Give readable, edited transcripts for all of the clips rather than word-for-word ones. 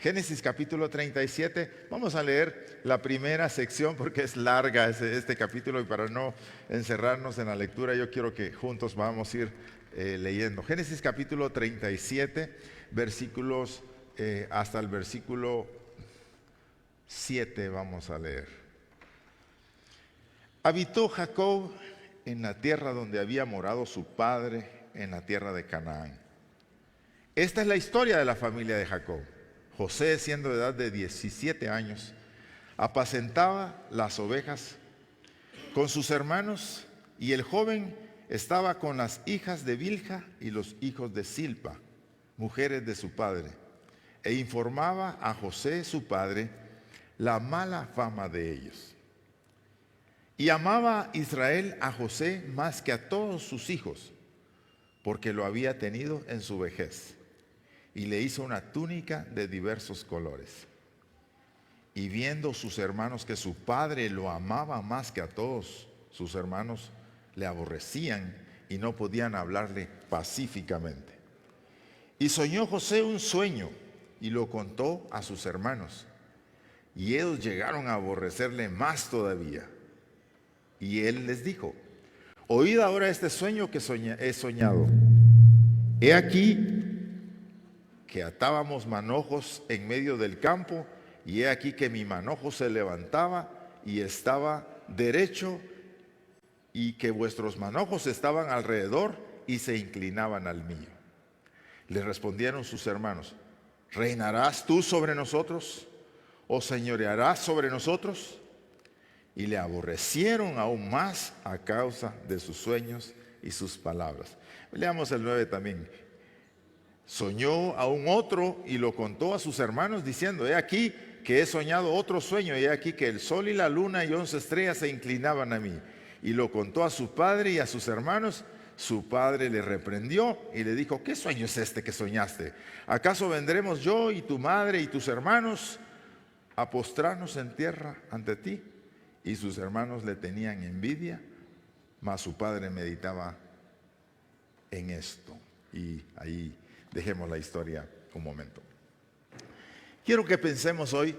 Génesis capítulo 37, vamos a leer la primera sección porque es larga este capítulo y para no encerrarnos en la lectura yo quiero que juntos vamos a ir leyendo. Génesis capítulo 37, versículos hasta el versículo 7 vamos a leer. Habitó Jacob en la tierra donde había morado su padre, en la tierra de Canaán. Esta es la historia de la familia de Jacob. José, siendo de edad de 17 años, apacentaba las ovejas con sus hermanos, y el joven estaba con las hijas de Bilha y los hijos de Silpa, mujeres de su padre, e informaba a José, su padre, la mala fama de ellos. Y amaba Israel a José más que a todos sus hijos, porque lo había tenido en su vejez. Y le hizo una túnica de diversos colores. Y viendo sus hermanos que su padre lo amaba más que a todos sus hermanos, le aborrecían y no podían hablarle pacíficamente. Y soñó José un sueño y lo contó a sus hermanos. Y ellos llegaron a aborrecerle más todavía. Y él les dijo: oíd ahora este sueño que he soñado. He aquí que atábamos manojos en medio del campo, y he aquí que mi manojo se levantaba y estaba derecho, y que vuestros manojos estaban alrededor y se inclinaban al mío. Le respondieron sus hermanos: ¿reinarás tú sobre nosotros? ¿O señorearás sobre nosotros? Y le aborrecieron aún más a causa de sus sueños y sus palabras. Leamos el 9 también. Soñó aún otro y lo contó a sus hermanos diciendo: he aquí que he soñado otro sueño, y he aquí que el sol y la luna y 11 estrellas se inclinaban a mí. Y lo contó a su padre y a sus hermanos. Su padre le reprendió y le dijo: ¿qué sueño es este que soñaste? ¿Acaso vendremos yo y tu madre y tus hermanos a postrarnos en tierra ante ti? Y sus hermanos le tenían envidia, mas su padre meditaba en esto. Y ahí dejemos la historia un momento. Quiero que pensemos hoy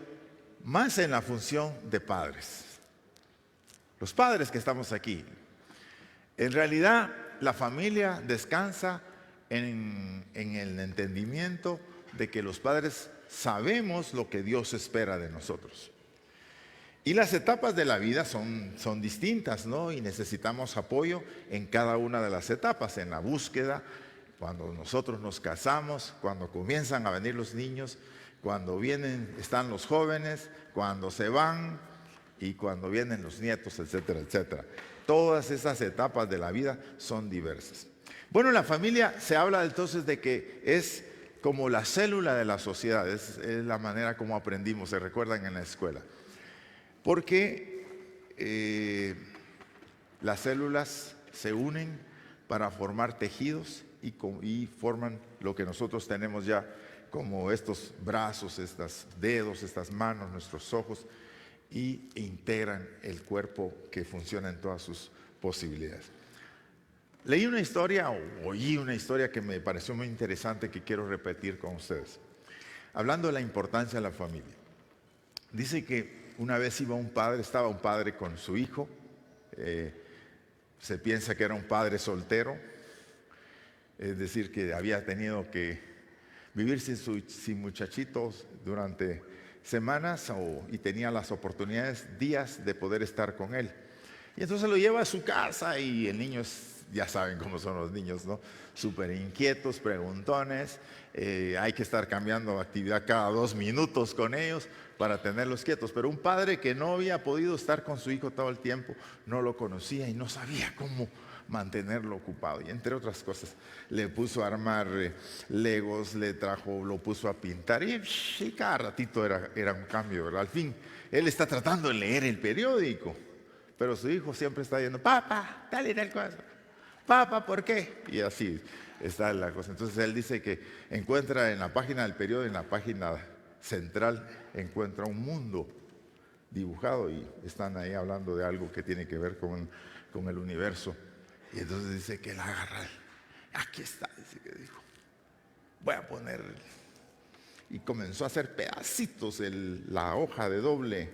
más en la función de padres. Los padres que estamos aquí. En realidad, la familia descansa en el entendimiento de que los padres sabemos lo que Dios espera de nosotros. Y las etapas de la vida son distintas, ¿no? Y necesitamos apoyo en cada una de las etapas, en la búsqueda, cuando nosotros nos casamos, cuando comienzan a venir los niños, cuando están los jóvenes, cuando se van y cuando vienen los nietos, etcétera, etcétera. Todas esas etapas de la vida son diversas. Bueno, la familia se habla entonces de que es como la célula de la sociedad, es la manera como aprendimos, se recuerdan en la escuela. Porque las células se unen para formar tejidos y forman lo que nosotros tenemos ya como estos brazos, estos dedos, estas manos, nuestros ojos, y integran el cuerpo que funciona en todas sus posibilidades. Leí una historia, o oí una historia que me pareció muy interesante que quiero repetir con ustedes, hablando de la importancia de la familia. Dice que una vez estaba un padre con su hijo, se piensa que era un padre soltero, es decir, que había tenido que vivir sin muchachitos durante semanas y tenía las oportunidades, días de poder estar con él. Y entonces lo lleva a su casa y el niño ya saben cómo son los niños, ¿no? Súper inquietos, preguntones, hay que estar cambiando actividad cada 2 minutos con ellos para tenerlos quietos. Pero un padre que no había podido estar con su hijo todo el tiempo, no lo conocía y no sabía cómo mantenerlo ocupado. Y entre otras cosas, le puso a armar legos, lo puso a pintar y cada ratito era un cambio, ¿verdad? Al fin, él está tratando de leer el periódico, pero su hijo siempre está diciendo: papá, dale tal cosa. Papá, ¿por qué? Y así está la cosa. Entonces él dice que encuentra en la página del periódico, en la página central, encuentra un mundo dibujado y están ahí hablando de algo que tiene que ver con el universo. Y entonces dice que él agarra, aquí está, dice que dijo, voy a poner. y comenzó a hacer pedacitos la hoja de doble,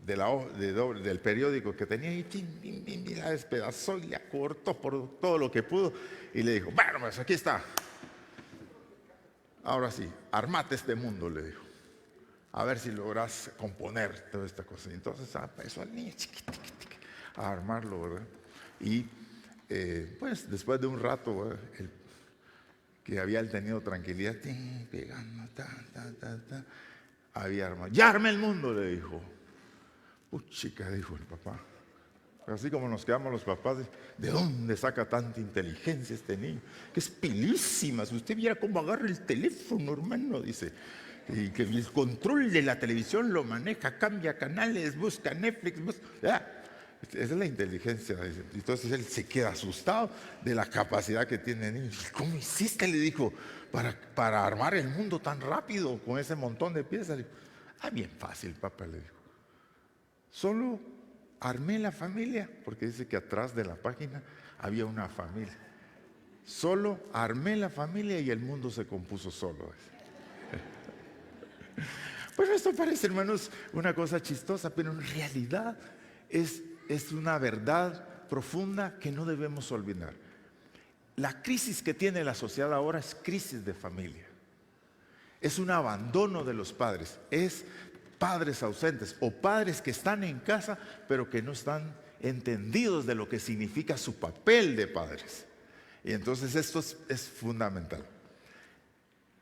del periódico que tenía, y la despedazó y la cortó por todo lo que pudo y le dijo: bueno, pues aquí está, ahora sí, armate este mundo, le dijo, a ver si logras componer toda esta cosa. Y entonces empezó al niño a armarlo, ¿verdad? Y pues después de un rato, ¿verdad?, que había tenido tranquilidad, pegando, había armado. Ya armé el mundo, le dijo. Chica, dijo el papá. Así como nos quedamos los papás, ¿de dónde saca tanta inteligencia este niño? Que es pilísima. Si usted viera cómo agarra el teléfono, hermano, dice. Y que el control de la televisión lo maneja, cambia canales, busca Netflix, esa es la inteligencia. Entonces él se queda asustado de la capacidad que tiene el niño. ¿Cómo hiciste?, le dijo, para armar el mundo tan rápido con ese montón de piezas. Le dijo: bien fácil, papá, le dijo. Solo armé la familia, porque dice que atrás de la página había una familia. Solo armé la familia y el mundo se compuso solo. Bueno, esto parece, hermanos, una cosa chistosa, pero en realidad es una verdad profunda que no debemos olvidar. La crisis que tiene la sociedad ahora es crisis de familia. Es un abandono de los padres, es padres ausentes o padres que están en casa pero que no están entendidos de lo que significa su papel de padres. Y entonces esto es fundamental.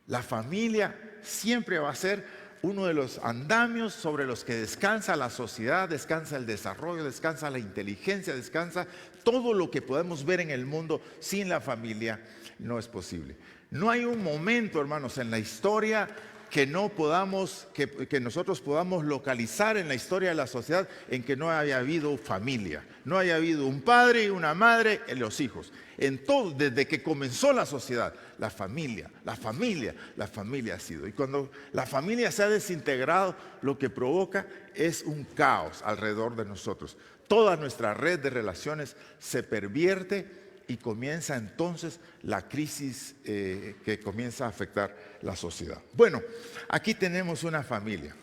La familia siempre va a ser uno de los andamios sobre los que descansa la sociedad, descansa el desarrollo, descansa la inteligencia, descansa todo lo que podemos ver en el mundo. Sin la familia no es posible. No hay un momento, hermanos, en la historia que nosotros podamos localizar en la historia de la sociedad en que no haya habido familia, no haya habido un padre y una madre en los hijos. En todo, desde que comenzó la sociedad, la familia ha sido. Y cuando la familia se ha desintegrado, lo que provoca es un caos alrededor de nosotros. Toda nuestra red de relaciones se pervierte y comienza entonces la crisis que comienza a afectar la sociedad. Bueno, aquí tenemos una familia.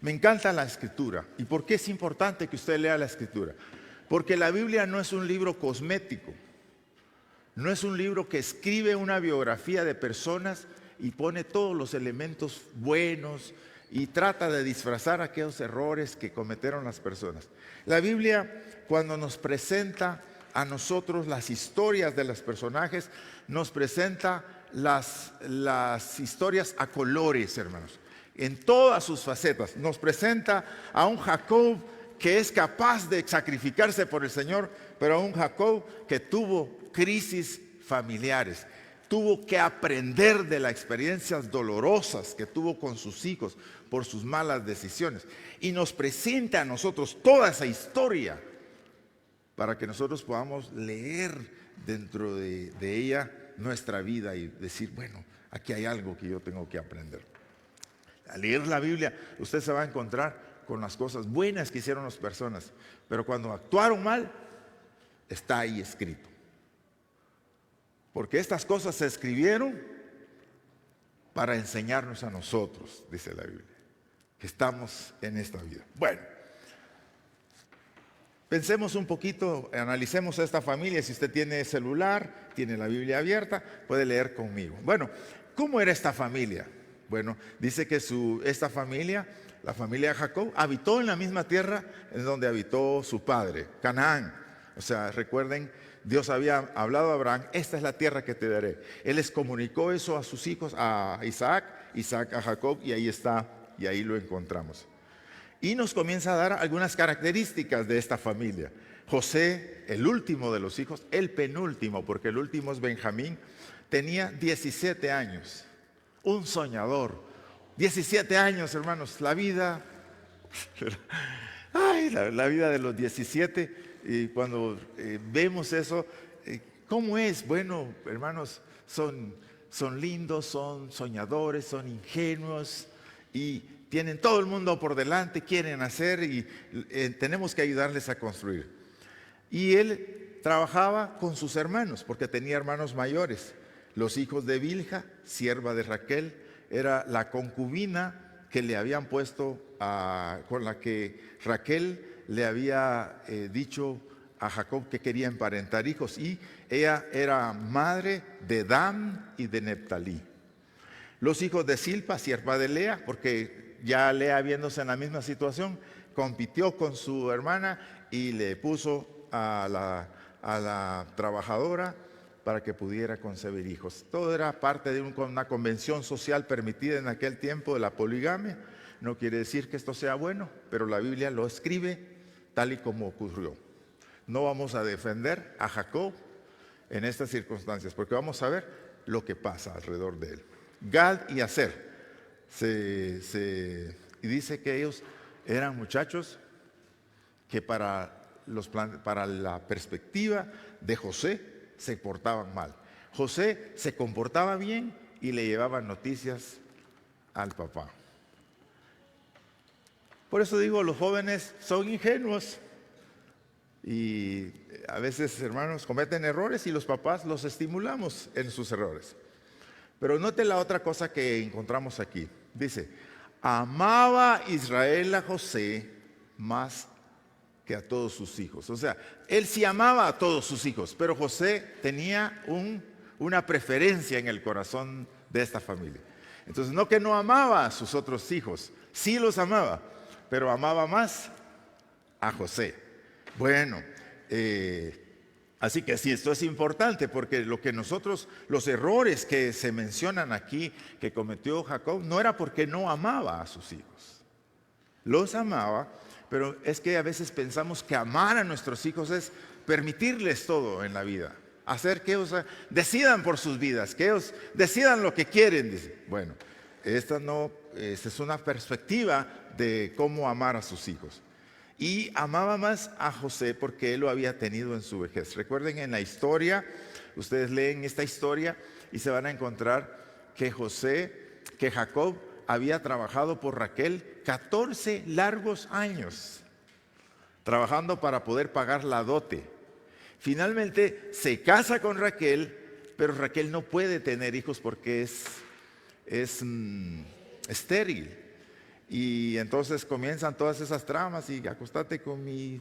Me encanta la Escritura. ¿Y por qué es importante que usted lea la Escritura? Porque la Biblia no es un libro cosmético. No es un libro que escribe una biografía de personas y pone todos los elementos buenos y trata de disfrazar aquellos errores que cometieron las personas. La Biblia, cuando nos presenta a nosotros las historias de los personajes, nos presenta las historias a colores, hermanos, en todas sus facetas. Nos presenta a un Jacob que es capaz de sacrificarse por el Señor, pero a un Jacob que tuvo crisis familiares, tuvo que aprender de las experiencias dolorosas que tuvo con sus hijos por sus malas decisiones, y nos presenta a nosotros toda esa historia para que nosotros podamos leer dentro de ella nuestra vida y decir: bueno, aquí hay algo que yo tengo que aprender. Al leer la Biblia, usted se va a encontrar con las cosas buenas que hicieron las personas, pero cuando actuaron mal, está ahí escrito. Porque estas cosas se escribieron para enseñarnos a nosotros, dice la Biblia, que estamos en esta vida. Bueno, pensemos un poquito, analicemos a esta familia. Si usted tiene celular, tiene la Biblia abierta, puede leer conmigo. Bueno, ¿cómo era esta familia? Bueno, dice que esta familia, la familia de Jacob, habitó en la misma tierra en donde habitó su padre, Canaán. O sea, recuerden, Dios había hablado a Abraham: esta es la tierra que te daré. Él les comunicó eso a sus hijos, a Isaac a Jacob, y ahí está, y ahí lo encontramos. Y nos comienza a dar algunas características de esta familia. José, el último de los hijos, el penúltimo, porque el último es Benjamín, tenía 17 años, un soñador. 17 años, hermanos, la vida, la vida de los 17. Y cuando vemos eso, ¿cómo es? Bueno, hermanos, son lindos, son soñadores, son ingenuos y tienen todo el mundo por delante, quieren hacer, y tenemos que ayudarles a construir. Y él trabajaba con sus hermanos porque tenía hermanos mayores. Los hijos de Bilha, sierva de Raquel, era la concubina que le habían puesto, con la que Raquel le había dicho a Jacob que quería emparentar hijos, y ella era madre de Dan y de Neptalí. Los hijos de Silpa, sierva de Lea, porque ya Lea, viéndose en la misma situación, compitió con su hermana y le puso a la trabajadora para que pudiera concebir hijos. Todo era parte de una convención social permitida en aquel tiempo de la poligamia. No quiere decir que esto sea bueno, pero la Biblia lo escribe tal y como ocurrió. No vamos a defender a Jacob en estas circunstancias, porque vamos a ver lo que pasa alrededor de él. Gad y Aser, y dice que ellos eran muchachos que para la perspectiva de José se portaban mal. José se comportaba bien y le llevaban noticias al papá. Por eso digo, los jóvenes son ingenuos y a veces, hermanos, cometen errores y los papás los estimulamos en sus errores. Pero note la otra cosa que encontramos aquí. Dice, amaba Israel a José más que a todos sus hijos. O sea, él sí amaba a todos sus hijos, pero José tenía una preferencia en el corazón de esta familia. Entonces, no que no amaba a sus otros hijos, sí los amaba, pero amaba más a José. Bueno, así que sí, esto es importante, porque los errores que se mencionan aquí que cometió Jacob, no era porque no amaba a sus hijos. Los amaba, pero es que a veces pensamos que amar a nuestros hijos es permitirles todo en la vida, hacer que ellos decidan por sus vidas, que ellos decidan lo que quieren. Dice. Bueno, esta es una perspectiva de cómo amar a sus hijos. Y amaba más a José porque él lo había tenido en su vejez. Recuerden en la historia, ustedes leen esta historia y se van a encontrar que Jacob había trabajado por Raquel 14 largos años, trabajando para poder pagar la dote. Finalmente se casa con Raquel, pero Raquel no puede tener hijos porque es estéril. Y entonces comienzan todas esas tramas y acostate con mi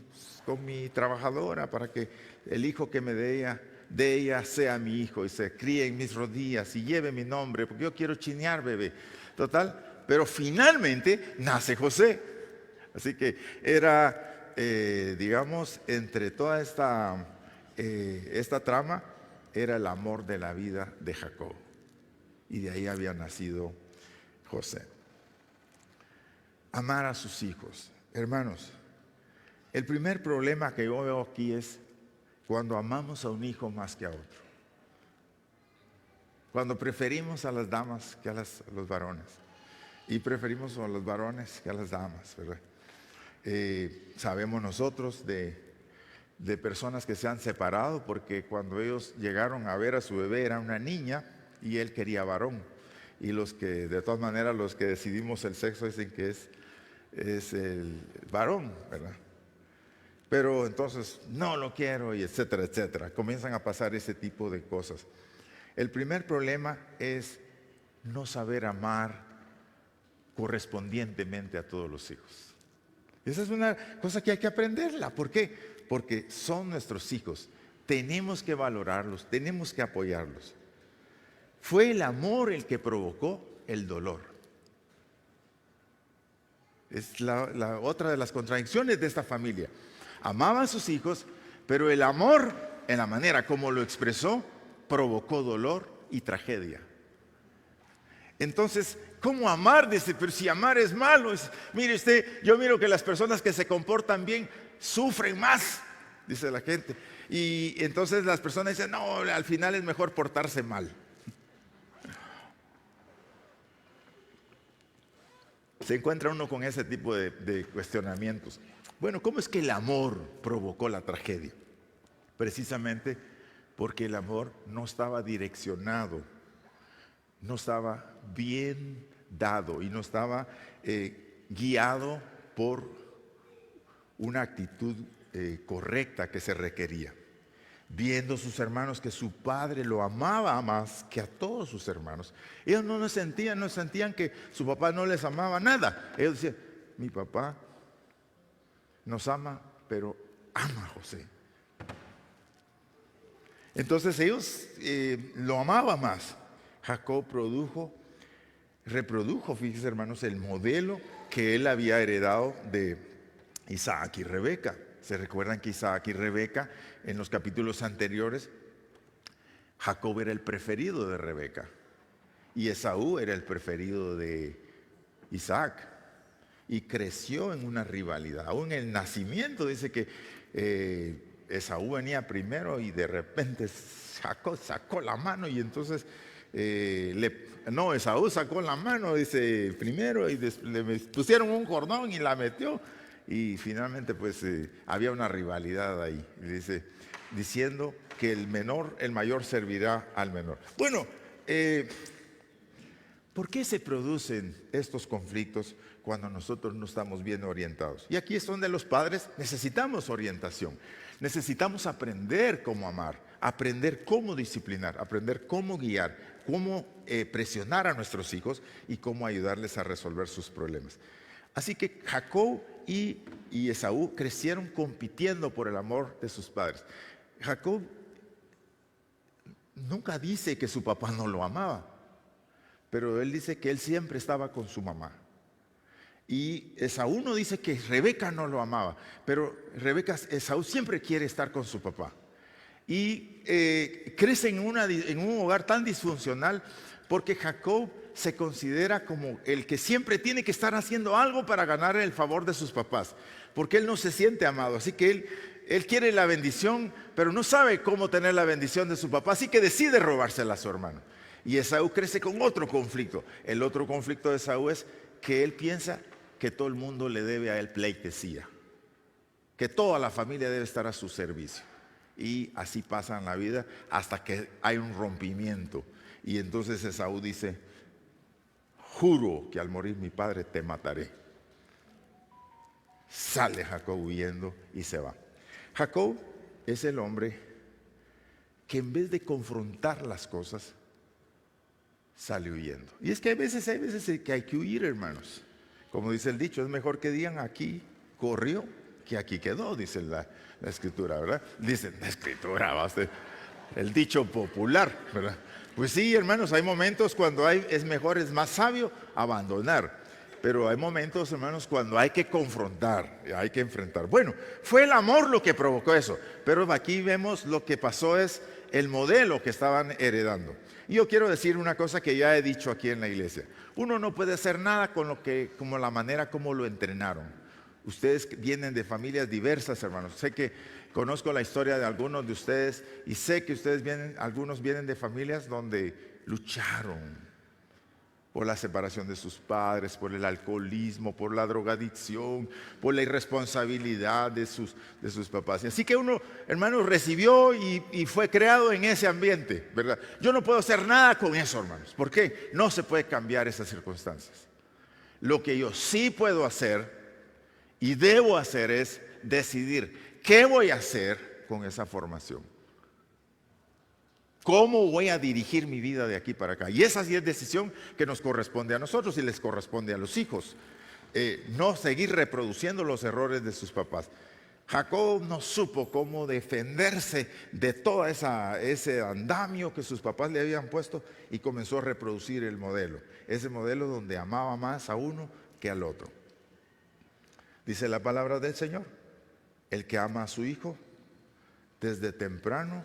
trabajadora para que el hijo que me dé ella sea mi hijo y se críe en mis rodillas y lleve mi nombre, porque yo quiero chinear, bebé. Total, pero finalmente nace José. Así que era, digamos, entre toda esta trama, era el amor de la vida de Jacob. Y de ahí había nacido José. Amar a sus hijos. Hermanos, el primer problema que yo veo aquí es cuando amamos a un hijo más que a otro. Cuando preferimos a las damas que a los varones. Y preferimos a los varones que a las damas, ¿verdad? Sabemos nosotros de personas que se han separado porque cuando ellos llegaron a ver a su bebé era una niña y él quería varón. Y de todas maneras, los que decidimos el sexo dicen que es el varón, ¿verdad? Pero entonces, no lo quiero, y etcétera, etcétera. Comienzan a pasar ese tipo de cosas. El primer problema es no saber amar correspondientemente a todos los hijos. Esa es una cosa que hay que aprenderla. ¿Por qué? Porque son nuestros hijos. Tenemos que valorarlos, tenemos que apoyarlos. Fue el amor el que provocó el dolor. Es la otra de las contradicciones de esta familia. Amaba a sus hijos, pero el amor, en la manera como lo expresó, provocó dolor y tragedia. Entonces, ¿cómo amar? Dice, pero si amar es malo. Mire usted, yo miro que las personas que se comportan bien sufren más, dice la gente. Y entonces las personas dicen, no, al final es mejor portarse mal. Se encuentra uno con ese tipo de cuestionamientos. Bueno, ¿cómo es que el amor provocó la tragedia? Precisamente porque el amor no estaba direccionado, no estaba bien dado y no estaba guiado por una actitud correcta que se requería. viendo sus hermanos que su padre lo amaba más que a todos sus hermanos. Ellos no sentían que su papá no les amaba nada. Ellos decían, mi papá nos ama, pero ama a José. Entonces ellos lo amaban más. Jacob reprodujo, fíjense hermanos, el modelo que él había heredado de Isaac y Rebeca. ¿Se recuerdan que Isaac y Rebeca en los capítulos anteriores, Jacob era el preferido de Rebeca y Esaú era el preferido de Isaac? Y creció en una rivalidad. Aún en el nacimiento dice que Esaú venía primero y de repente sacó la mano y entonces Esaú sacó la mano, dice, primero y le pusieron un cordón y la metió y finalmente pues había una rivalidad ahí, dice, diciendo que el mayor servirá al menor. Bueno, ¿por qué se producen estos conflictos cuando nosotros no estamos bien orientados? Y aquí es donde los padres necesitamos orientación. Necesitamos aprender cómo amar, aprender cómo disciplinar, aprender cómo guiar, cómo presionar a nuestros hijos y cómo ayudarles a resolver sus problemas. Así que Jacob y Esaú crecieron compitiendo por el amor de sus padres. Jacob nunca dice que su papá no lo amaba, pero él dice que él siempre estaba con su mamá. Y Esaú no dice que Rebeca no lo amaba, pero Esaú siempre quiere estar con su papá. Y crece en un hogar tan disfuncional porque Jacob se considera como el que siempre tiene que estar haciendo algo para ganar el favor de sus papás, porque él no se siente amado. Así que él quiere la bendición, pero no sabe cómo tener la bendición de su papá, así que decide robársela a su hermano. Y Esaú crece con otro conflicto. El otro conflicto de Esaú es que él piensa que todo el mundo le debe a él pleitesía, que toda la familia debe estar a su servicio. Y así pasa en la vida hasta que hay un rompimiento. Y entonces Esaú dice, juro que al morir mi padre te mataré. Sale Jacob huyendo y se va. Jacob es el hombre que en vez de confrontar las cosas, sale huyendo. Y es que hay veces que hay que huir, hermanos. Como dice el dicho, es mejor que digan aquí corrió que aquí quedó, dice la escritura, ¿verdad? Dice la escritura, el dicho popular, ¿verdad? Pues sí, hermanos, hay momentos cuando es más sabio abandonar. Pero hay momentos, hermanos, cuando hay que confrontar, hay que enfrentar. Bueno, fue el amor lo que provocó eso. Pero aquí vemos lo que pasó es el modelo que estaban heredando. Y yo quiero decir una cosa que ya he dicho aquí en la iglesia. Uno no puede hacer nada como la manera como lo entrenaron. Ustedes vienen de familias diversas, hermanos. Sé que conozco la historia de algunos de ustedes y sé que algunos vienen de familias donde lucharon por la separación de sus padres, por el alcoholismo, por la drogadicción, por la irresponsabilidad de sus papás. Así que uno, hermanos, recibió y fue creado en ese ambiente, ¿verdad? Yo no puedo hacer nada con eso, hermanos. ¿Por qué? No se puede cambiar esas circunstancias. Lo que yo sí puedo hacer y debo hacer es decidir qué voy a hacer con esa formación. ¿Cómo voy a dirigir mi vida de aquí para acá? Y esa sí es decisión que nos corresponde a nosotros y les corresponde a los hijos. No seguir reproduciendo los errores de sus papás. Jacob no supo cómo defenderse de todo ese andamio que sus papás le habían puesto y comenzó a reproducir el modelo. Ese modelo donde amaba más a uno que al otro. Dice la palabra del Señor, el que ama a su hijo desde temprano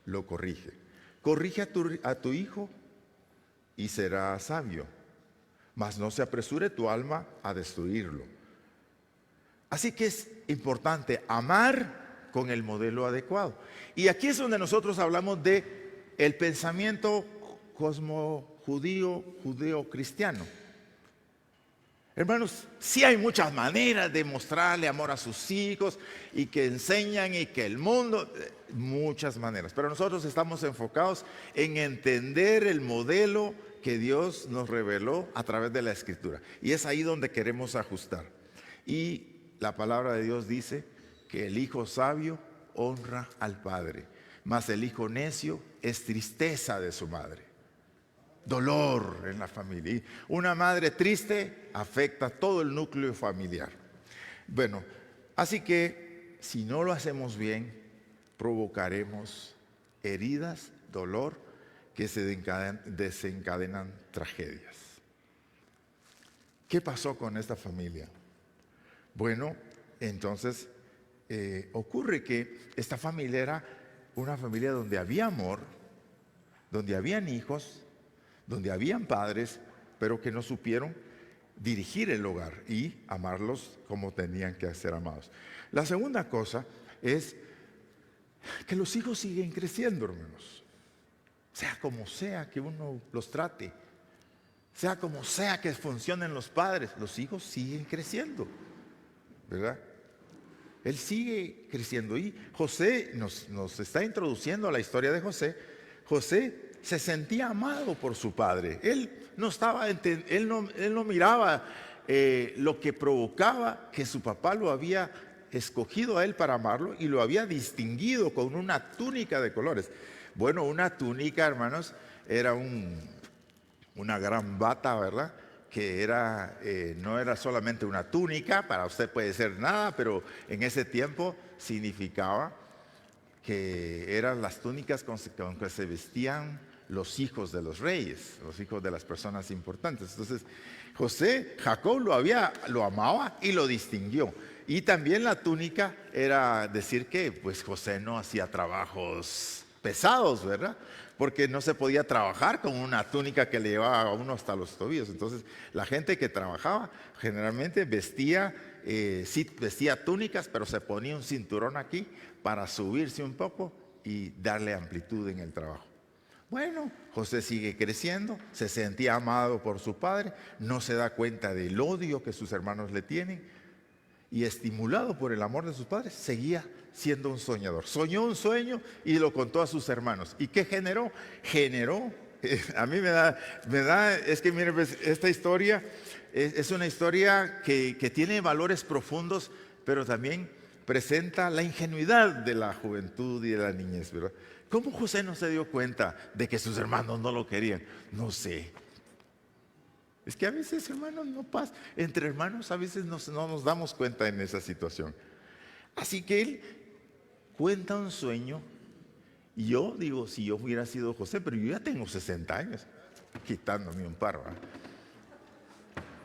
lo corrige. Corrige a tu hijo y será sabio, mas no se apresure tu alma a destruirlo. Así que es importante amar con el modelo adecuado. Y aquí es donde nosotros hablamos de el pensamiento judeo-cristiano. Hermanos, sí hay muchas maneras de mostrarle amor a sus hijos y que enseñan y que el mundo, muchas maneras. Pero nosotros estamos enfocados en entender el modelo que Dios nos reveló a través de la Escritura. Y es ahí donde queremos ajustar. Y la palabra de Dios dice que el hijo sabio honra al padre. mas el hijo necio es tristeza de su madre. Dolor en la familia. Y una madre triste afecta a todo el núcleo familiar. Bueno, así que si no lo hacemos bien, provocaremos heridas, dolor, que se desencadenan tragedias. ¿Qué pasó con esta familia? Bueno, entonces ocurre que esta familia era una familia donde había amor, donde habían hijos, donde habían padres, pero que no supieron dirigir el hogar y amarlos como tenían que ser amados. La segunda cosa es que los hijos siguen creciendo, hermanos. Sea como sea que uno los trate, sea como sea que funcionen los padres, los hijos siguen creciendo, ¿verdad? Él sigue creciendo y José nos está introduciendo a la historia de José. José se sentía amado por su padre. Él no miraba lo que provocaba que su papá lo había escogido a él para amarlo y lo había distinguido con una túnica de colores. Bueno, una túnica, hermanos, era una gran bata, ¿verdad? Que no era solamente una túnica, para usted puede ser nada, pero en ese tiempo significaba que eran las túnicas con que se vestían los hijos de los reyes, los hijos de las personas importantes. Entonces, Jacob lo amaba y lo distinguió. Y también la túnica era decir que pues José no hacía trabajos pesados, ¿verdad? Porque no se podía trabajar con una túnica que le llevaba a uno hasta los tobillos. Entonces, la gente que trabajaba generalmente sí vestía túnicas, pero se ponía un cinturón aquí para subirse un poco y darle amplitud en el trabajo. Bueno, José sigue creciendo, se sentía amado por su padre, no se da cuenta del odio que sus hermanos le tienen y estimulado por el amor de sus padres, seguía siendo un soñador. Soñó un sueño y lo contó a sus hermanos. ¿Y qué generó? A mí es que miren, pues, esta historia es una historia que tiene valores profundos, pero también presenta la ingenuidad de la juventud y de la niñez, ¿verdad? ¿Cómo José no se dio cuenta de que sus hermanos no lo querían? No sé. Es que a veces, hermanos, no pasa. Entre hermanos a veces no nos damos cuenta en esa situación. Así que él cuenta un sueño. Y yo digo, si yo hubiera sido José, pero yo ya tengo 60 años, quitándome un par, ¿verdad?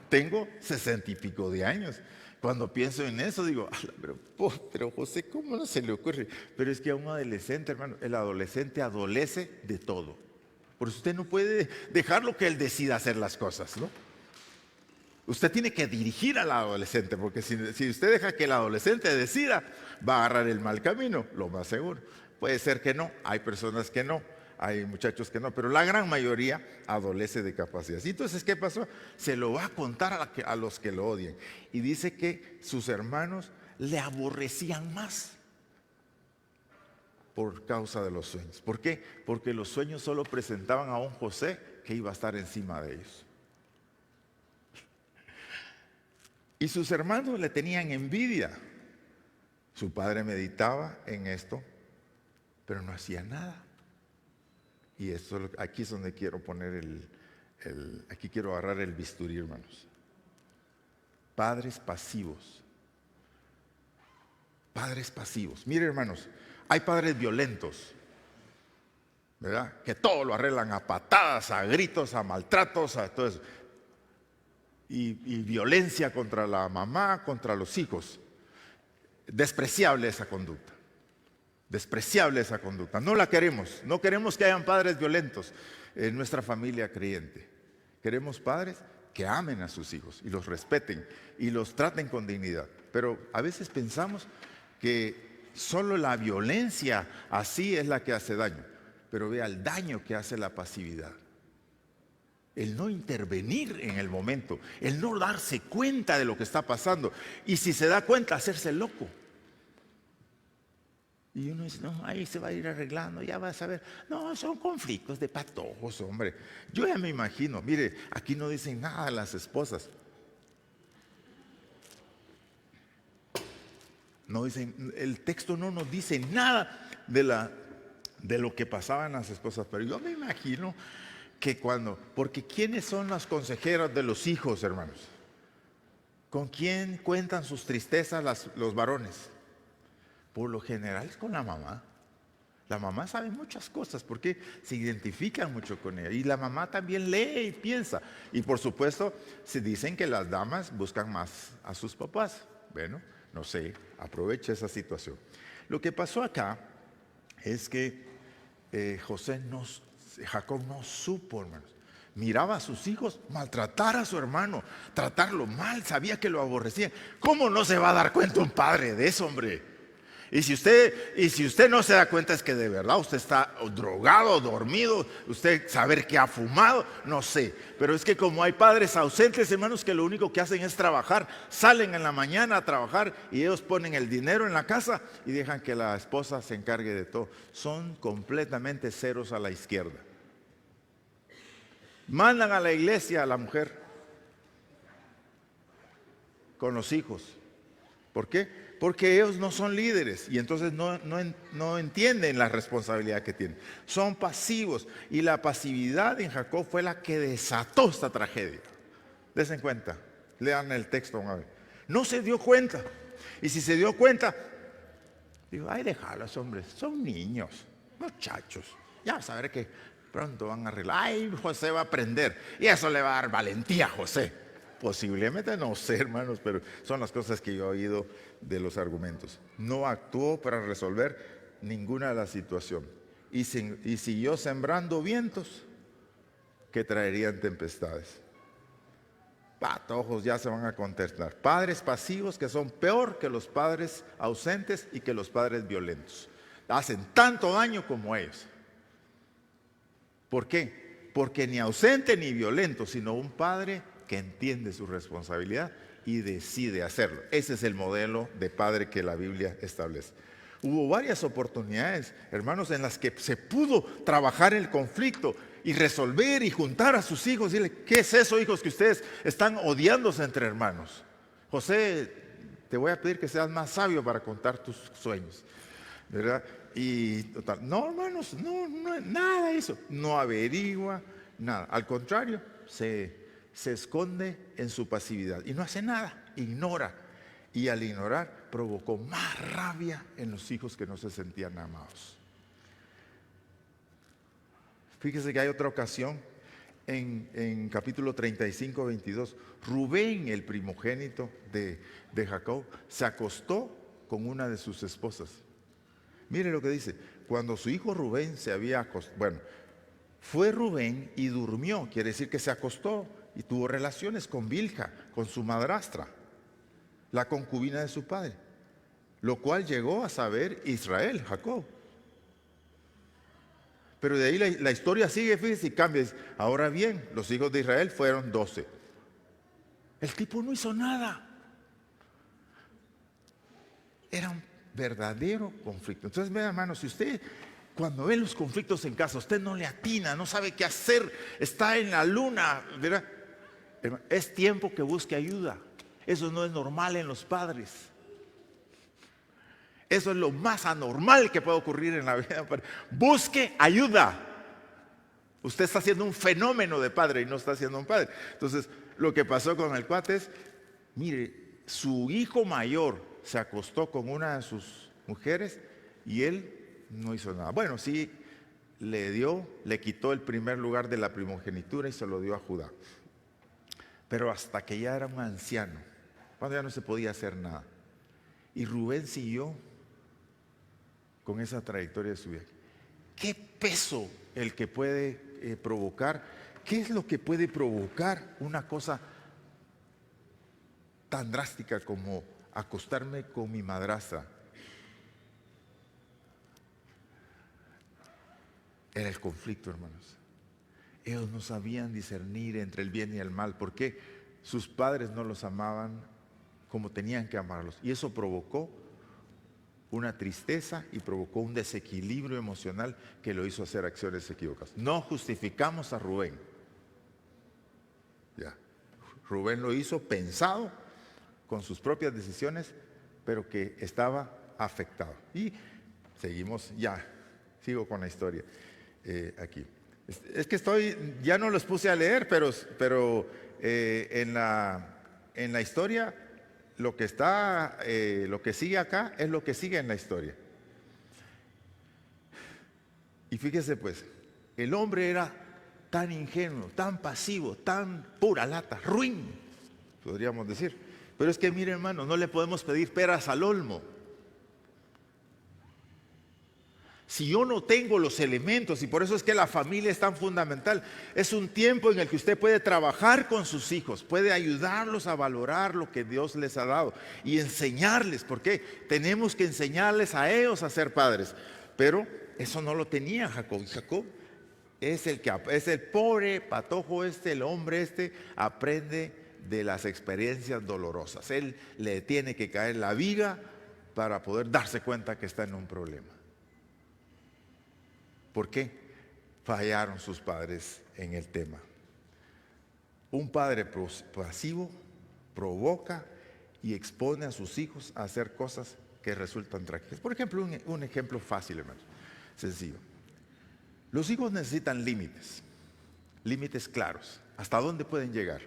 Tengo 60 y pico de años. Cuando pienso en eso digo, pero José, ¿cómo no se le ocurre? Pero es que a un adolescente, hermano, el adolescente adolece de todo. Por eso usted no puede dejarlo que él decida hacer las cosas, ¿no? Usted tiene que dirigir al adolescente, porque si usted deja que el adolescente decida, va a agarrar el mal camino, lo más seguro. Puede ser que no, hay personas que no, hay muchachos que no, pero la gran mayoría adolece de capacidades. Y entonces, ¿qué pasó? Se lo va a contar a los que lo odian. Y dice que sus hermanos le aborrecían más por causa de los sueños. ¿Por qué? Porque los sueños solo presentaban a un José que iba a estar encima de ellos. Y sus hermanos le tenían envidia. Su padre meditaba en esto, pero no hacía nada. Y aquí es donde quiero poner aquí quiero agarrar el bisturí, hermanos. Padres pasivos. Padres pasivos. Mire, hermanos, hay padres violentos, ¿verdad? Que todo lo arreglan a patadas, a gritos, a maltratos, a todo eso. Y violencia contra la mamá, contra los hijos. Despreciable esa conducta. Despreciable esa conducta. No la queremos. No queremos que hayan padres violentos en nuestra familia creyente. Queremos padres que amen a sus hijos y los respeten y los traten con dignidad. Pero a veces pensamos que solo la violencia así es la que hace daño. Pero vea el daño que hace la pasividad. El no intervenir en el momento, el no darse cuenta de lo que está pasando. Y si se da cuenta, hacerse loco. Y uno dice, no, ahí se va a ir arreglando, ya vas a ver. No, son conflictos de patojos, hombre. Yo ya me imagino, mire, aquí no dicen nada las esposas. No dicen, el texto no nos dice nada de de lo que pasaban las esposas. Pero yo me imagino que porque ¿quiénes son las consejeras de los hijos, hermanos? ¿Con quién cuentan sus tristezas los varones? Por lo general es con la mamá. La mamá sabe muchas cosas porque se identifican mucho con ella. Y la mamá también lee y piensa. Y por supuesto, se dicen que las damas buscan más a sus papás. Bueno, no sé, aprovecha esa situación. Lo que pasó acá es que Jacob no supo, hermanos. Miraba a sus hijos maltratar a su hermano, tratarlo mal, sabía que lo aborrecía. ¿Cómo no se va a dar cuenta un padre de eso, hombre? Y si usted no se da cuenta es que de verdad usted está drogado, dormido, usted saber que ha fumado, no sé. Pero es que como hay padres ausentes, hermanos, que lo único que hacen es trabajar, salen en la mañana a trabajar y ellos ponen el dinero en la casa y dejan que la esposa se encargue de todo. Son completamente ceros a la izquierda. Mandan a la iglesia a la mujer con los hijos. ¿Por qué? Porque ellos no son líderes y entonces no entienden la responsabilidad que tienen. Son pasivos y la pasividad en Jacob fue la que desató esta tragedia. Dense cuenta, lean el texto una vez. No se dio cuenta. Y si se dio cuenta, digo, ay, déjalos, hombres, son niños, muchachos. Ya vas a ver que pronto van a arreglar. Ay, José va a aprender y eso le va a dar valentía a José. Posiblemente no sé, hermanos, pero son las cosas que yo he oído de los argumentos. No actuó para resolver ninguna de las situaciones y siguió sembrando vientos que traerían tempestades. Patojos ya se van a contestar. Padres pasivos que son peor que los padres ausentes y que los padres violentos. Hacen tanto daño como ellos. ¿Por qué? Porque ni ausente ni violento, sino un padre que entiende su responsabilidad y decide hacerlo. Ese es el modelo de padre que la Biblia establece. Hubo varias oportunidades, hermanos, en las que se pudo trabajar el conflicto y resolver y juntar a sus hijos y decirle, ¿qué es eso, hijos, que ustedes están odiándose entre hermanos? José, te voy a pedir que seas más sabio para contar tus sueños, ¿verdad? Y total, no, hermanos, no, nada de eso. No averigua, nada. Al contrario, se esconde en su pasividad y no hace nada, ignora. Y al ignorar provocó más rabia en los hijos que no se sentían amados. Fíjese que hay otra ocasión en capítulo 35, 22. Rubén, el primogénito de Jacob, se acostó con una de sus esposas. Mire lo que dice. Cuando su hijo Rubén se había acostado, bueno, fue Rubén y durmió, quiere decir que se acostó y tuvo relaciones con Bilha, con su madrastra, la concubina de su padre, lo cual llegó a saber Israel, Jacob. Pero de ahí la historia sigue, fíjese, y cambia. Ahora bien, los hijos de Israel fueron 12. El tipo no hizo nada. Era un verdadero conflicto. Entonces, vean, hermanos, si usted cuando ve los conflictos en casa, usted no le atina, no sabe qué hacer, está en la luna, ¿verdad? Es tiempo que busque ayuda. Eso no es normal en los padres. Eso es lo más anormal que puede ocurrir en la vida. Busque ayuda. Usted está siendo un fenómeno de padre y no está siendo un padre. Entonces, lo que pasó con el cuate es, mire, su hijo mayor se acostó con una de sus mujeres y él no hizo nada. Bueno, sí, le quitó el primer lugar de la primogenitura y se lo dio a Judá. Pero hasta que ya era un anciano, cuando ya no se podía hacer nada. Y Rubén siguió con esa trayectoria de su vida. ¿Qué peso el que puede provocar? ¿Qué es lo que puede provocar una cosa tan drástica como acostarme con mi madrastra? Era el conflicto, hermanos. Ellos no sabían discernir entre el bien y el mal. ¿Por qué? Sus padres no los amaban como tenían que amarlos. Y eso provocó una tristeza y provocó un desequilibrio emocional que lo hizo hacer acciones equivocadas. No justificamos a Rubén. Ya. Rubén lo hizo pensado con sus propias decisiones, pero que estaba afectado. Y seguimos ya. sigo con la historia aquí. Es que ya no los puse a leer, pero en la historia lo que sigue acá es lo que sigue en la historia. Y fíjese pues, el hombre era tan ingenuo, tan pasivo, tan pura lata, ruin, podríamos decir. Pero es que mire, hermano, no le podemos pedir peras al olmo. Si yo no tengo los elementos, y por eso es que la familia es tan fundamental, es un tiempo en el que usted puede trabajar con sus hijos, puede ayudarlos a valorar lo que Dios les ha dado y enseñarles, porque tenemos que enseñarles a ellos a ser padres. Pero eso no lo tenía Jacob. Jacob es el pobre patojo el hombre aprende de las experiencias dolorosas. Él le tiene que caer la viga para poder darse cuenta que está en un problema. ¿Por qué? Fallaron sus padres en el tema. Un padre pasivo provoca y expone a sus hijos a hacer cosas que resultan trágicas. Por ejemplo, un ejemplo fácil, hermanos, sencillo. Los hijos necesitan límites claros. ¿Hasta dónde pueden llegar?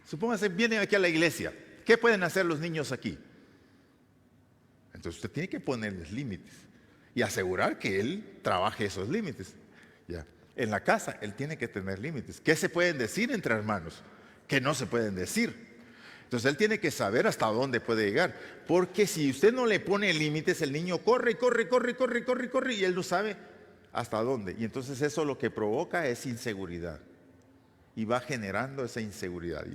Supóngase, vienen aquí a la iglesia. ¿Qué pueden hacer los niños aquí? Entonces usted tiene que ponerles límites y asegurar que él trabaje esos límites. Ya. En la casa, él tiene que tener límites. ¿Qué se pueden decir entre hermanos? ¿Qué no se pueden decir? Entonces él tiene que saber hasta dónde puede llegar. Porque si usted no le pone límites, el niño corre y él no sabe hasta dónde. Y entonces eso lo que provoca es inseguridad. Y va generando esa inseguridad.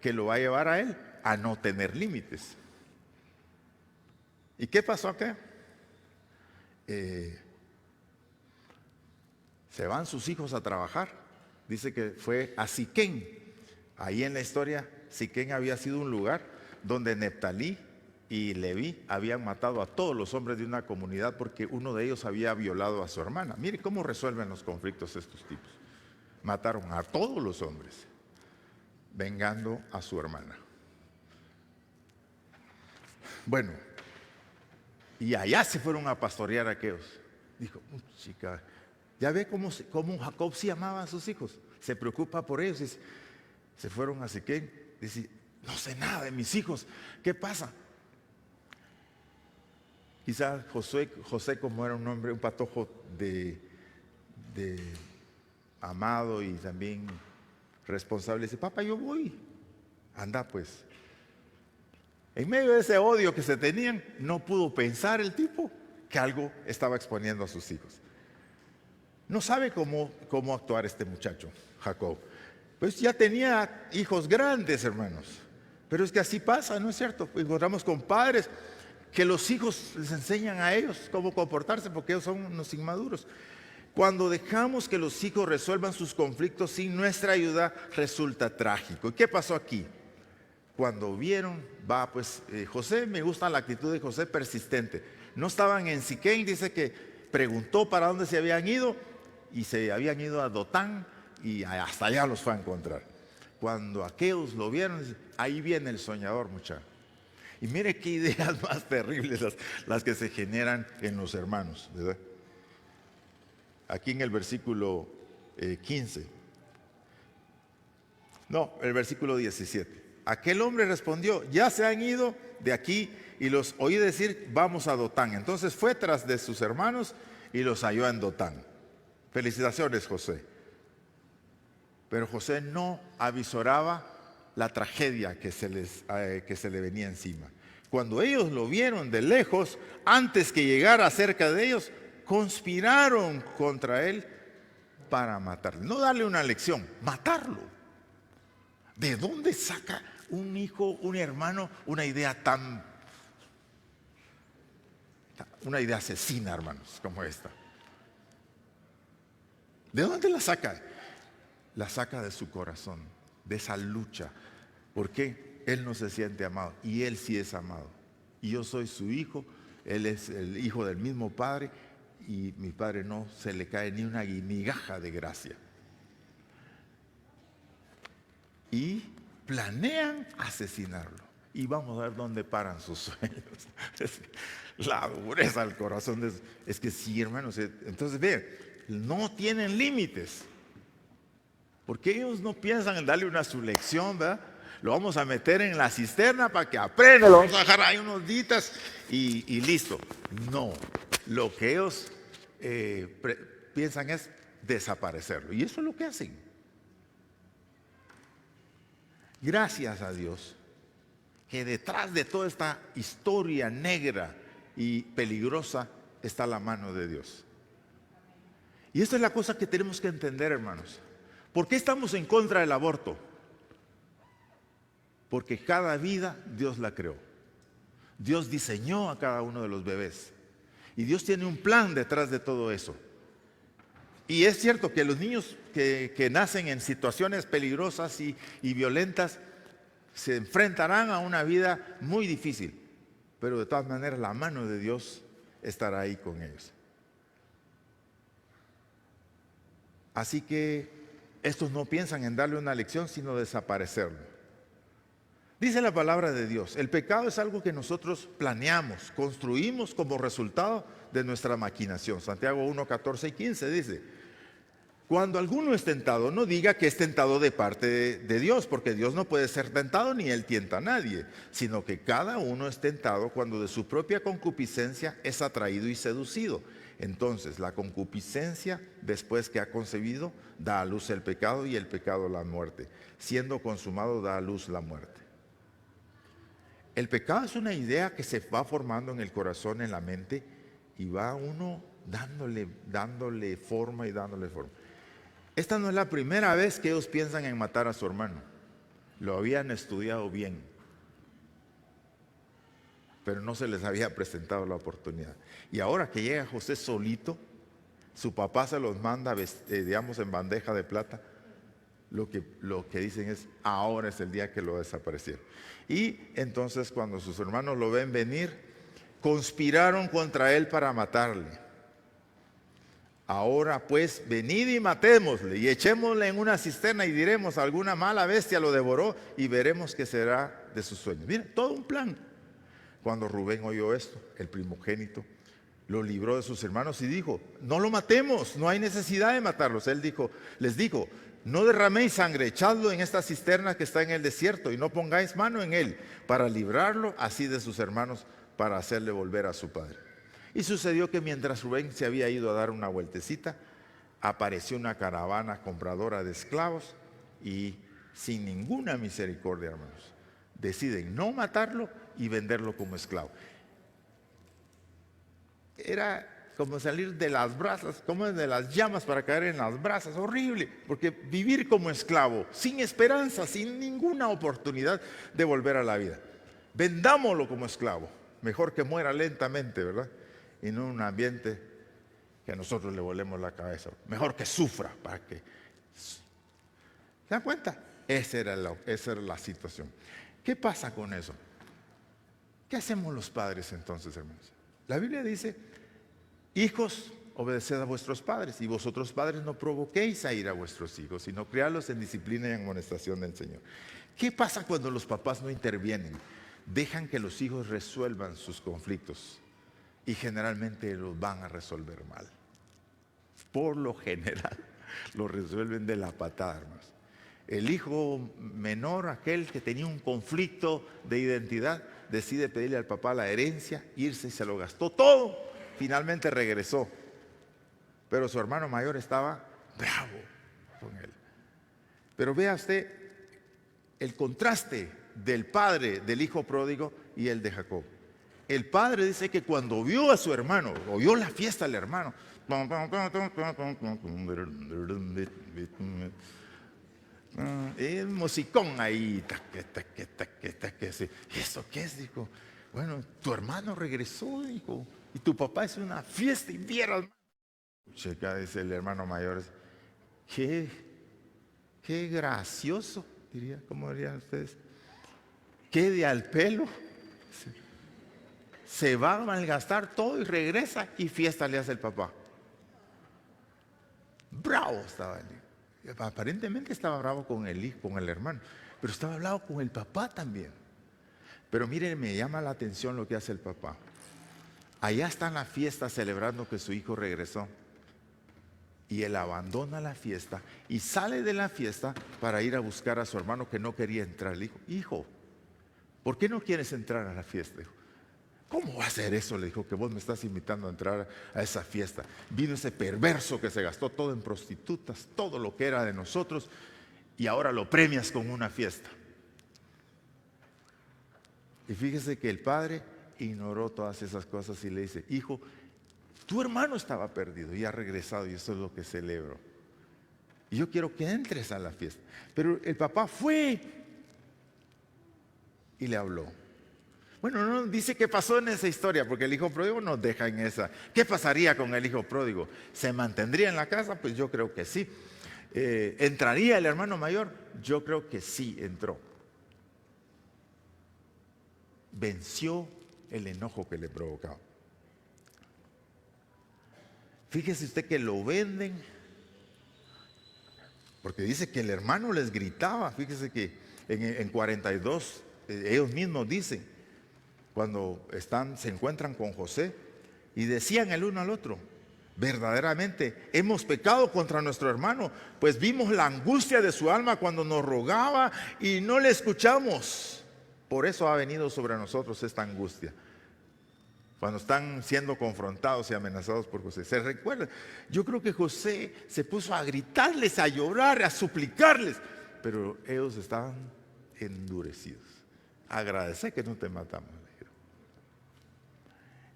Que lo va a llevar a él a no tener límites. ¿Y qué pasó acá? Se van sus hijos a trabajar. Dice que fue a Siquén. Ahí en la historia, Siquén había sido un lugar donde Neftalí y Leví habían matado a todos los hombres de una comunidad porque uno de ellos había violado a su hermana. Mire cómo resuelven los conflictos estos tipos. Mataron a todos los hombres, vengando a su hermana. Bueno, y allá se fueron a pastorear aquellos. Dijo, chica, ya ve cómo Jacob sí amaba a sus hijos, se preocupa por ellos. Dice, se fueron a Siquén, dice, no sé nada de mis hijos, ¿qué pasa? Quizás José, como era un hombre, un patojo de amado y también responsable, dice, papá, yo voy, anda pues. En medio de ese odio que se tenían, no pudo pensar el tipo que algo estaba exponiendo a sus hijos. No sabe cómo actuar este muchacho, Jacob. Pues ya tenía hijos grandes, hermanos. Pero es que así pasa, ¿no es cierto? Encontramos con padres que los hijos les enseñan a ellos cómo comportarse porque ellos son unos inmaduros. Cuando dejamos que los hijos resuelvan sus conflictos sin nuestra ayuda, resulta trágico. ¿Y qué pasó aquí? Cuando vieron, José, me gusta la actitud de José, persistente. No estaban en Siquén, dice que preguntó para dónde se habían ido y se habían ido a Dotán y hasta allá los fue a encontrar. Cuando aquellos lo vieron, ahí viene el soñador, muchacho. Y mire qué ideas más terribles las que se generan en los hermanos, ¿verdad? Aquí en el versículo 15. No, el versículo 17. Aquel hombre respondió, ya se han ido de aquí y los oí decir, vamos a Dotán. Entonces fue tras de sus hermanos y los halló en Dotán. Felicitaciones, José. Pero José no avisoraba la tragedia que se le venía encima. Cuando ellos lo vieron de lejos, antes que llegara cerca de ellos, conspiraron contra él para matarle. No darle una lección, matarlo. ¿De dónde saca un hijo, un hermano, una idea asesina, hermanos, como esta? ¿De dónde la saca? La saca de su corazón, de esa lucha. ¿Por qué? Él no se siente amado y él sí es amado. Y yo soy su hijo, él es el hijo del mismo padre y mi padre no se le cae ni una migaja de gracia. Y planean asesinarlo. y vamos a ver dónde paran sus sueños. La dureza del corazón es que sí, hermanos. Entonces, vean, no tienen límites. Porque ellos no piensan en darle una sublección, ¿verdad? Lo vamos a meter en la cisterna para que aprenda, lo vamos a dejar ahí unos días y listo. No, lo que ellos piensan es desaparecerlo. Y eso es lo que hacen. Gracias a Dios que detrás de toda esta historia negra y peligrosa está la mano de Dios. Y esta es la cosa que tenemos que entender, hermanos. ¿Por qué estamos en contra del aborto? Porque cada vida Dios la creó. Dios diseñó a cada uno de los bebés. Y Dios tiene un plan detrás de todo eso. Y es cierto que los niños que nacen en situaciones peligrosas y violentas se enfrentarán a una vida muy difícil. Pero de todas maneras la mano de Dios estará ahí con ellos. Así que estos no piensan en darle una lección, sino desaparecerlo. Dice la palabra de Dios, el pecado es algo que nosotros planeamos, construimos como resultado de nuestra maquinación. Santiago 1, 14 y 15 dice, cuando alguno es tentado, no diga que es tentado de parte de Dios, porque Dios no puede ser tentado ni Él tienta a nadie, sino que cada uno es tentado cuando de su propia concupiscencia es atraído y seducido. Entonces la concupiscencia, después que ha concebido, da a luz el pecado y el pecado la muerte. Siendo consumado, da a luz la muerte. El pecado es una idea que se va formando en el corazón, en la mente, y va uno dándole forma y dándole forma. Esta no es la primera vez que ellos piensan en matar a su hermano. Lo habían estudiado bien, pero no se les había presentado la oportunidad. Y ahora que llega José solito, su papá se los manda, digamos, en bandeja de plata. Lo que dicen es, ahora es el día que lo desaparecieron. Y entonces cuando sus hermanos lo ven venir, conspiraron contra él para matarle. Ahora pues, venid y matémosle y echémosle en una cisterna y diremos, alguna mala bestia lo devoró y veremos qué será de sus sueños. Miren, todo un plan. Cuando Rubén oyó esto, el primogénito, lo libró de sus hermanos y dijo, no lo matemos, no hay necesidad de matarlos. Él les dijo, no derraméis sangre, echadlo en esta cisterna que está en el desierto y no pongáis mano en él para librarlo así de sus hermanos, para hacerle volver a su padre. Y sucedió que mientras Rubén se había ido a dar una vueltecita, apareció una caravana compradora de esclavos y sin ninguna misericordia, hermanos, deciden no matarlo y venderlo como esclavo. Era como salir de las brasas, como de las llamas para caer en las brasas, horrible, porque vivir como esclavo, sin esperanza, sin ninguna oportunidad de volver a la vida. Vendámoslo como esclavo, mejor que muera lentamente, ¿verdad? Y no en un ambiente que a nosotros le volemos la cabeza, mejor que sufra, para que... ¿Se dan cuenta? Esa era la situación. ¿Qué pasa con eso? ¿Qué hacemos los padres entonces, hermanos? La Biblia dice, hijos, obedeced a vuestros padres, y vosotros padres no provoquéis a ir a vuestros hijos, sino criarlos en disciplina y en amonestación del Señor. ¿Qué pasa cuando los papás no intervienen? Dejan que los hijos resuelvan sus conflictos y generalmente los van a resolver mal. Por lo general, lo resuelven de la patada, hermanos. El hijo menor, aquel que tenía un conflicto de identidad, decide pedirle al papá la herencia, irse y se lo gastó todo. Finalmente regresó, pero su hermano mayor estaba bravo con él. Pero vea usted el contraste del padre del hijo pródigo y el de Jacob. El padre dice que cuando vio a su hermano, oyó la fiesta del hermano, el musicón ahí, ¿y eso qué es? Dijo, bueno, tu hermano regresó, dijo, y tu papá es una fiesta y vieras. Checa, dice el hermano mayor, qué gracioso, diría, ¿cómo dirían ustedes? Qué de al pelo. Se va a malgastar todo y regresa y fiesta le hace el papá. Bravo estaba él. Aparentemente estaba bravo con el hijo, con el hermano, pero estaba bravo con el papá también. Pero miren, me llama la atención lo que hace el papá. Allá está en la fiesta celebrando que su hijo regresó. Y él abandona la fiesta y sale de la fiesta para ir a buscar a su hermano que no quería entrar. Le dijo, hijo, ¿por qué no quieres entrar a la fiesta? Dijo, ¿cómo va a ser eso? Le dijo, que vos me estás invitando a entrar a esa fiesta. Vino ese perverso que se gastó todo en prostitutas, todo lo que era de nosotros, y ahora lo premias con una fiesta. Y fíjese que el padre ignoró todas esas cosas y le dice, hijo, tu hermano estaba perdido y ha regresado y eso es lo que celebro. Y yo quiero que entres a la fiesta. Pero el papá fue y le habló. Bueno, no dice qué pasó en esa historia, porque el hijo pródigo nos deja en esa. ¿Qué pasaría con el hijo pródigo? ¿Se mantendría en la casa? Pues yo creo que sí. ¿Entraría el hermano mayor? Yo creo que sí entró. Venció el enojo que le provocaba. Fíjese usted que lo venden, porque dice que el hermano les gritaba. Fíjese que en 42, ellos mismos dicen, cuando se encuentran con José, y decían el uno al otro, verdaderamente hemos pecado contra nuestro hermano, pues vimos la angustia de su alma cuando nos rogaba y no le escuchamos. Por eso ha venido sobre nosotros esta angustia. Cuando están siendo confrontados y amenazados por José. ¿Se recuerdan? Yo creo que José se puso a gritarles, a llorar, a suplicarles. Pero ellos estaban endurecidos. Agradecer que no te matamos.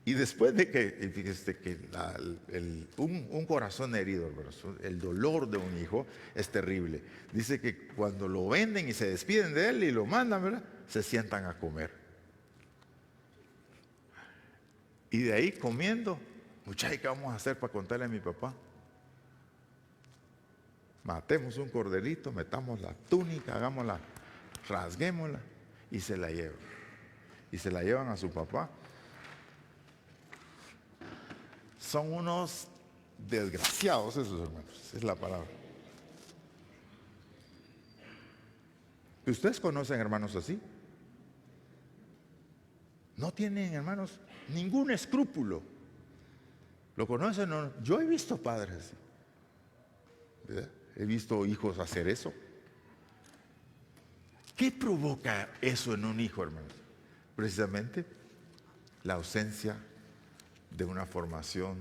Y después de que, fíjese que un corazón herido, hermanos, el dolor de un hijo es terrible. Dice que cuando lo venden y se despiden de él y lo mandan, ¿verdad? Se sientan a comer. Y de ahí comiendo, muchachos, ¿qué vamos a hacer para contarle a mi papá? Matemos un corderito, metamos la túnica, hagámosla, rasguémosla y se la llevan. Y se la llevan a su papá. Son unos desgraciados esos hermanos, es la palabra. ¿Ustedes conocen hermanos así? No tienen, hermanos, ningún escrúpulo. ¿Lo conocen? No. Yo he visto padres así. ¿Verdad? He visto hijos hacer eso. ¿Qué provoca eso en un hijo, hermanos? Precisamente la ausencia de una formación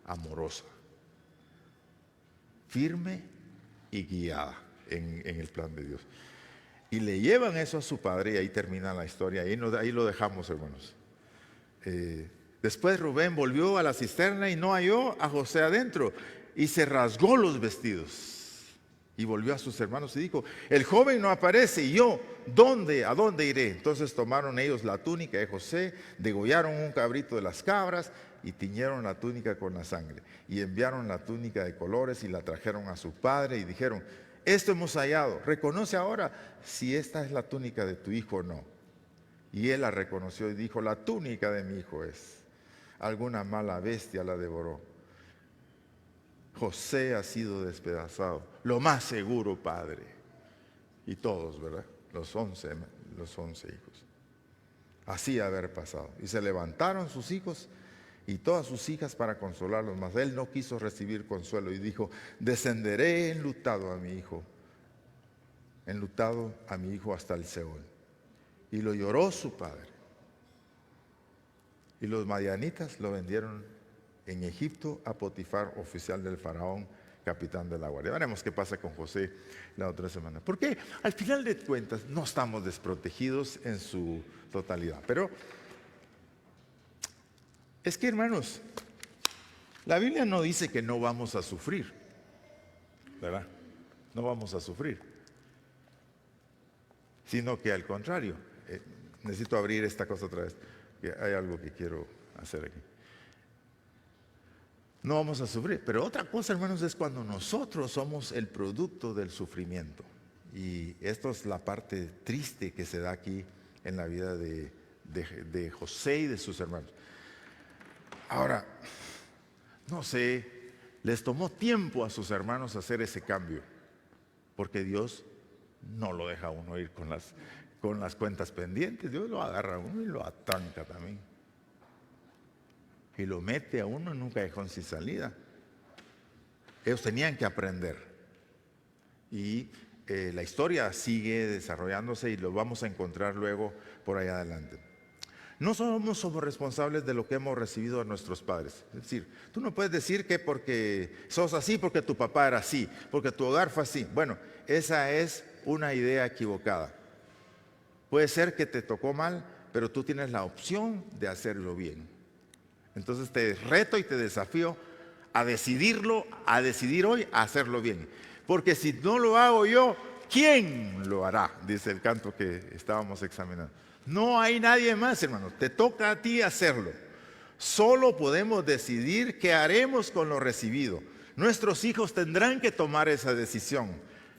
amorosa, firme y guiada en el plan de Dios. Y le llevan eso a su padre y ahí termina la historia. Ahí lo dejamos, hermanos. Después Rubén volvió a la cisterna y no halló a José adentro y se rasgó los vestidos. Y volvió a sus hermanos y dijo, el joven no aparece, y yo, ¿a dónde iré? Entonces tomaron ellos la túnica de José, degollaron un cabrito de las cabras y tiñeron la túnica con la sangre. Y enviaron la túnica de colores y la trajeron a su padre y dijeron, esto hemos hallado, reconoce ahora si esta es la túnica de tu hijo o no. Y él la reconoció y dijo, la túnica de mi hijo es. Alguna mala bestia la devoró. José ha sido despedazado, lo más seguro, padre. Y todos, ¿verdad? Los 11 hijos. Así haber pasado. Y se levantaron sus hijos y todas sus hijas para consolarlos, mas él no quiso recibir consuelo y dijo, descenderé enlutado a mi hijo hasta el Seol. Y lo lloró su padre. Y los madianitas lo vendieron en Egipto a Potifar, oficial del faraón, capitán de la guardia. Veremos qué pasa con José la otra semana. Porque al final de cuentas no estamos desprotegidos en su totalidad. Pero es que, hermanos, la Biblia no dice que no vamos a sufrir, ¿verdad? No vamos a sufrir. Sino que al contrario, necesito abrir esta cosa otra vez, que hay algo que quiero hacer aquí. No vamos a sufrir, pero otra cosa, hermanos, es cuando nosotros somos el producto del sufrimiento. Y esto es la parte triste que se da aquí en la vida de José y de sus hermanos. Ahora, no sé, les tomó tiempo a sus hermanos hacer ese cambio, porque Dios no lo deja uno ir con las cuentas pendientes. Dios lo agarra a uno y lo atranca también. Y lo mete a uno en un callejón sin salida. Ellos tenían que aprender. Y la historia sigue desarrollándose y lo vamos a encontrar luego por allá adelante. No somos responsables de lo que hemos recibido de nuestros padres. Es decir, tú no puedes decir que porque sos así, porque tu papá era así, porque tu hogar fue así. Bueno, esa es una idea equivocada. Puede ser que te tocó mal, pero tú tienes la opción de hacerlo bien. Entonces te reto y te desafío a decidir hoy a hacerlo bien. Porque si no lo hago yo, ¿quién lo hará? Dice el canto que estábamos examinando. No hay nadie más, hermano. Te toca a ti hacerlo. Solo podemos decidir qué haremos con lo recibido. Nuestros hijos tendrán que tomar esa decisión.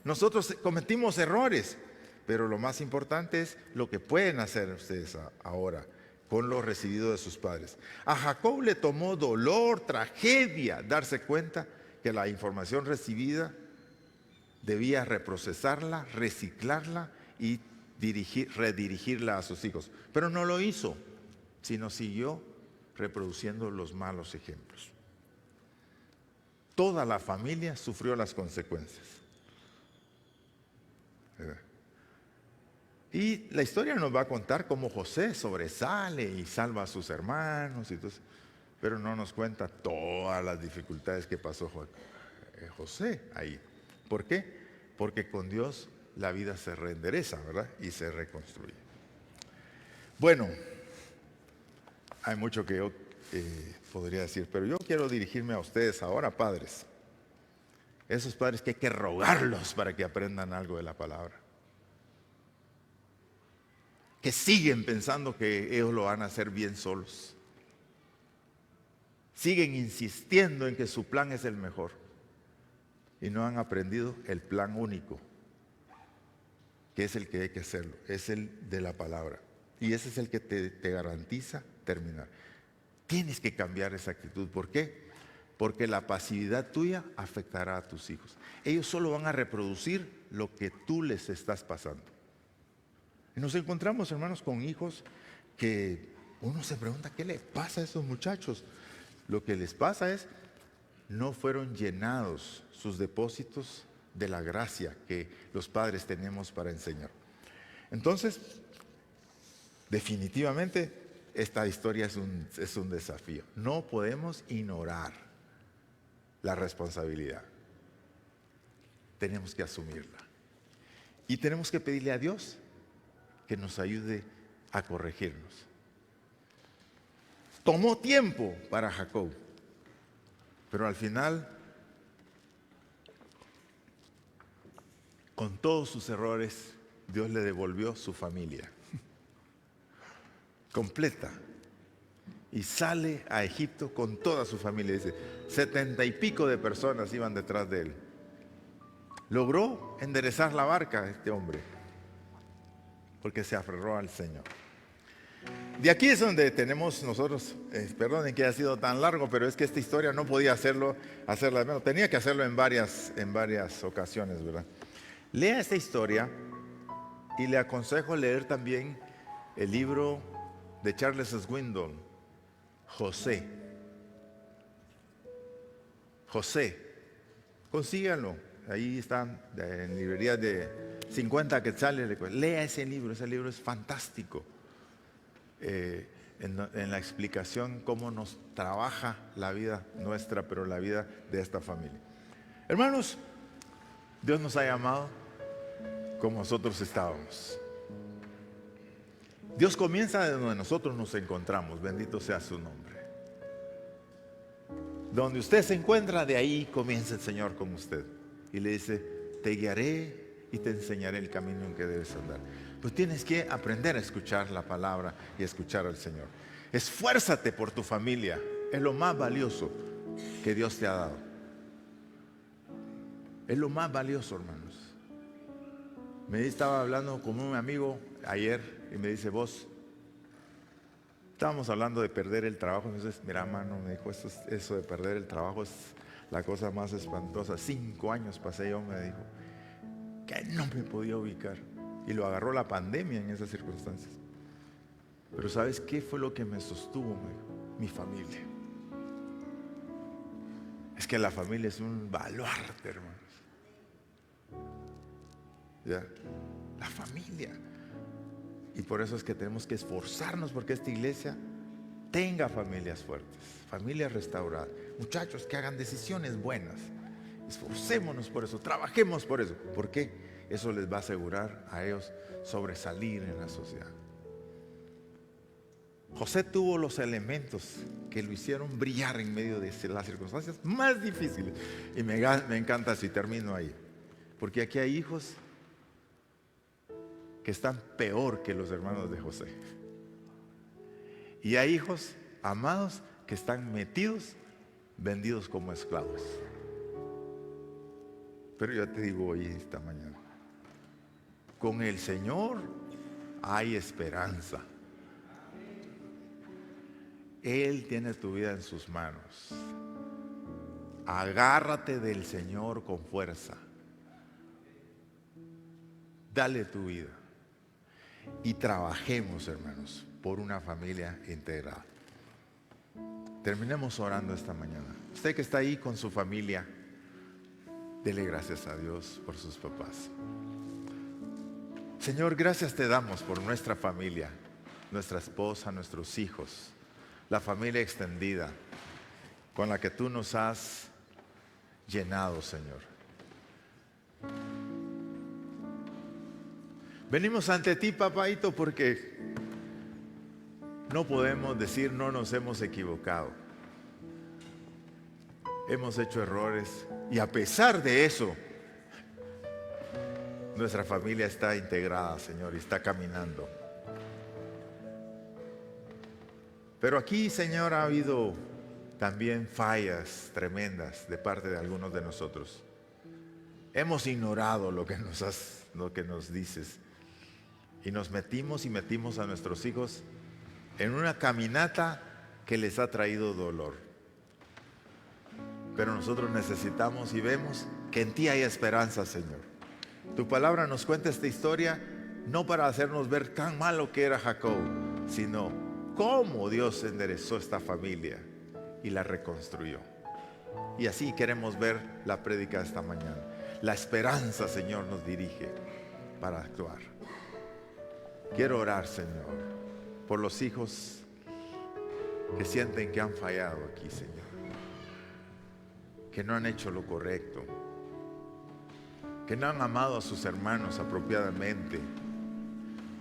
Nosotros cometimos errores, pero lo más importante es lo que pueden hacer ustedes ahora con lo recibido de sus padres. A Jacob le tomó dolor, tragedia, darse cuenta que la información recibida debía reprocesarla, reciclarla y redirigirla a sus hijos. Pero no lo hizo, sino siguió reproduciendo los malos ejemplos. Toda la familia sufrió las consecuencias. Y la historia nos va a contar cómo José sobresale y salva a sus hermanos, pero no nos cuenta todas las dificultades que pasó José ahí. ¿Por qué? Porque con Dios la vida se reendereza, ¿verdad? Y se reconstruye. Bueno, hay mucho que yo podría decir, pero yo quiero dirigirme a ustedes ahora, padres. Esos padres que hay que rogarlos para que aprendan algo de la palabra. Que siguen pensando que ellos lo van a hacer bien solos. Siguen insistiendo en que su plan es el mejor. Y no han aprendido el plan único, que es el que hay que hacerlo, es el de la palabra. Y ese es el que te garantiza terminar. Tienes que cambiar esa actitud. ¿Por qué? Porque la pasividad tuya afectará a tus hijos. Ellos solo van a reproducir lo que tú les estás pasando. Y nos encontramos, hermanos, con hijos que uno se pregunta, ¿qué le pasa a esos muchachos? Lo que les pasa es, no fueron llenados sus depósitos de la gracia que los padres tenemos para enseñar. Entonces, definitivamente, esta historia es un desafío. No podemos ignorar la responsabilidad. Tenemos que asumirla. Y tenemos que pedirle a Dios que nos ayude a corregirnos. Tomó tiempo para Jacob, pero al final, con todos sus errores, Dios le devolvió su familia completa y sale a Egipto con toda su familia. Dice, 70 y pico de personas iban detrás de él. Logró enderezar la barca este hombre porque se aferró al Señor. De aquí es donde tenemos nosotros, perdonen que haya sido tan largo, pero es que esta historia no podía hacerla de menos. Tenía que hacerlo en varias ocasiones, ¿verdad? Lea esta historia y le aconsejo leer también el libro de Charles Swindoll, José. Consíganlo. Ahí está en librerías de 50 quetzales. Lea ese libro es fantástico. En la explicación cómo nos trabaja la vida nuestra, pero la vida de esta familia. Hermanos, Dios nos ha llamado como nosotros estábamos. Dios comienza de donde nosotros nos encontramos, bendito sea su nombre. Donde usted se encuentra, de ahí comienza el Señor con usted. Y le dice, te guiaré y te enseñaré el camino en que debes andar. Pues tienes que aprender a escuchar la palabra y a escuchar al Señor. Esfuérzate por tu familia, es lo más valioso que Dios te ha dado. Es lo más valioso, hermanos. Me estaba hablando con un amigo ayer y me dice, vos, estábamos hablando de perder el trabajo. Entonces, mira, hermano, me dijo, eso de perder el trabajo es la cosa más espantosa. 5 años pasé yo, me dijo. ¿Qué no me podía ubicar. Y lo agarró la pandemia en esas circunstancias. Pero ¿sabes qué fue lo que me sostuvo? Mi familia. Es que la familia es un baluarte, hermanos. ¿Ya? La familia. Y por eso es que tenemos que esforzarnos porque esta iglesia tenga familias fuertes, familias restauradas, muchachos que hagan decisiones buenas. Esforcémonos por eso, trabajemos por eso. ¿Por qué? Eso les va a asegurar a ellos sobresalir en la sociedad. José tuvo los elementos que lo hicieron brillar en medio de las circunstancias más difíciles. Y me encanta si termino ahí. Porque aquí hay hijos que están peor que los hermanos de José. Y hay hijos amados que están metidos, vendidos como esclavos. Pero yo te digo hoy, esta mañana, con el Señor hay esperanza. Él tiene tu vida en sus manos. Agárrate del Señor con fuerza. Dale tu vida. Y trabajemos, hermanos, por una familia integrada. Terminemos orando esta mañana. Usted que está ahí con su familia, dele gracias a Dios por sus papás. Señor, gracias te damos por nuestra familia, nuestra esposa, nuestros hijos, la familia extendida con la que tú nos has llenado, Señor. Venimos ante ti, papaito, porque no podemos decir no nos hemos equivocado. Hemos hecho errores y a pesar de eso, nuestra familia está integrada, Señor, y está caminando. Pero aquí, Señor, ha habido también fallas tremendas de parte de algunos de nosotros. Hemos ignorado lo que nos dices y nos metimos a nuestros hijos en una caminata que les ha traído dolor. Pero nosotros necesitamos y vemos que en ti hay esperanza, Señor. Tu palabra nos cuenta esta historia no para hacernos ver tan malo que era Jacob, sino cómo Dios enderezó esta familia y la reconstruyó. Y así queremos ver la prédica de esta mañana. La esperanza, Señor, nos dirige para actuar. Quiero orar, Señor, por los hijos que sienten que han fallado aquí, Señor, que no han hecho lo correcto, que no han amado a sus hermanos apropiadamente,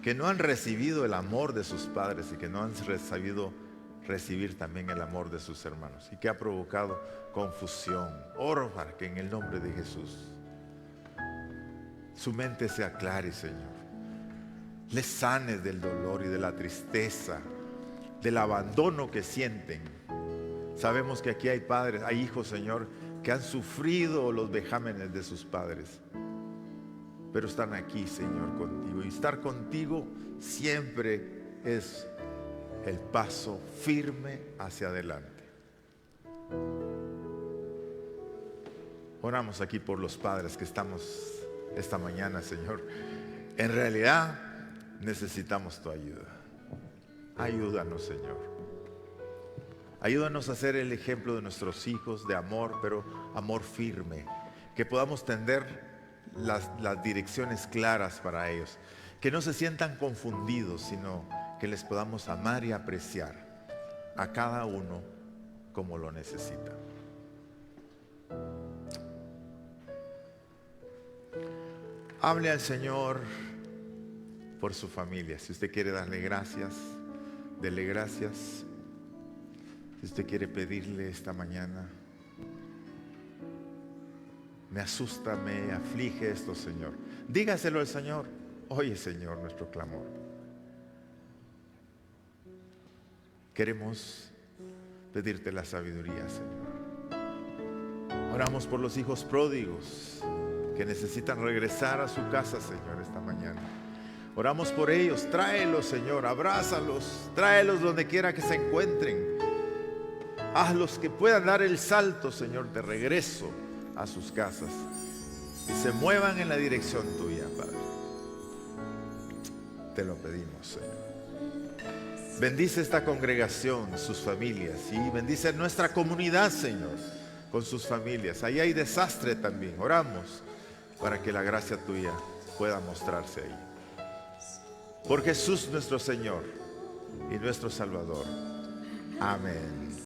que no han recibido el amor de sus padres y que no han sabido recibir también el amor de sus hermanos y que ha provocado confusión. Oro para que en el nombre de Jesús su mente se aclare, Señor. Les sanes del dolor y de la tristeza, del abandono que sienten. Sabemos que aquí hay padres, hay hijos, Señor, que han sufrido los vejámenes de sus padres, pero están aquí, Señor, contigo. Y estar contigo siempre es el paso firme hacia adelante. Oramos aquí por los padres que estamos esta mañana, Señor. En realidad necesitamos tu ayuda. Ayúdanos, Señor. Ayúdanos a ser el ejemplo de nuestros hijos de amor, pero amor firme. Que podamos tender las direcciones claras para ellos. Que no se sientan confundidos, sino que les podamos amar y apreciar a cada uno como lo necesita. Hable al Señor por su familia. Si usted quiere darle gracias, dele gracias. Si usted quiere pedirle esta mañana, me asusta, me aflige esto, Señor, dígaselo al Señor. Oye, Señor, nuestro clamor. Queremos pedirte la sabiduría, Señor. Oramos por los hijos pródigos que necesitan regresar a su casa, Señor, esta mañana. Oramos por ellos. Tráelos, Señor, abrázalos, tráelos donde quiera que se encuentren. Hazlos que puedan dar el salto, Señor, de regreso a sus casas. y se muevan en la dirección tuya, Padre. Te lo pedimos, Señor. Bendice esta congregación, sus familias, y bendice nuestra comunidad, Señor, con sus familias. Ahí hay desastre también. Oramos para que la gracia tuya pueda mostrarse ahí. Por Jesús nuestro Señor y nuestro Salvador. Amén.